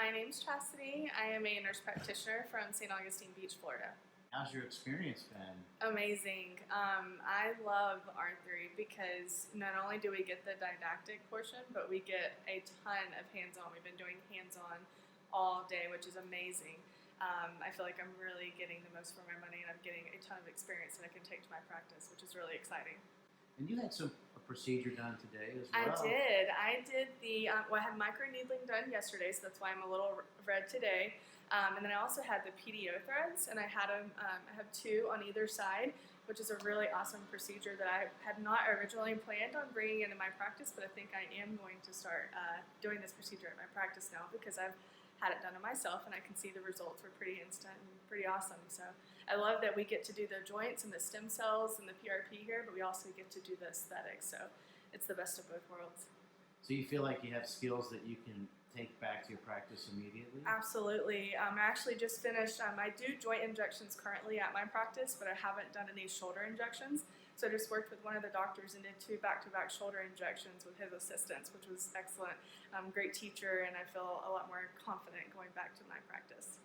My name's Chastity. I am a nurse practitioner from St. Augustine Beach, Florida. How's your experience been? Amazing. I love R3 because not only do we get the didactic portion, but we get a ton of hands-on. We've been doing hands-on all day, which is amazing. I feel like I'm really getting the most for my money, and I'm getting a ton of experience that I can take to my practice, which is really exciting. And you had a procedure done today as well. I did well, I had micro needling done yesterday, so that's why I'm a little red today. And then I also had the PDO threads, and I have two on either side, which is a really awesome procedure that I had not originally planned on bringing into my practice, but I think I am going to start doing this procedure at my practice now because I've had it done on myself, and I can see the results were pretty instant and pretty awesome. So I love that we get to do the joints and the stem cells and the PRP here, but we also get to do the aesthetics. So it's the best of both worlds. So you feel like you have skills that you can take back to your practice immediately? Absolutely. I actually just finished, I do joint injections currently at my practice, but I haven't done any shoulder injections. So I just worked with one of the doctors and did 2 back-to-back shoulder injections with his assistants, which was excellent. Great teacher, and I feel a lot more confident going back to my practice.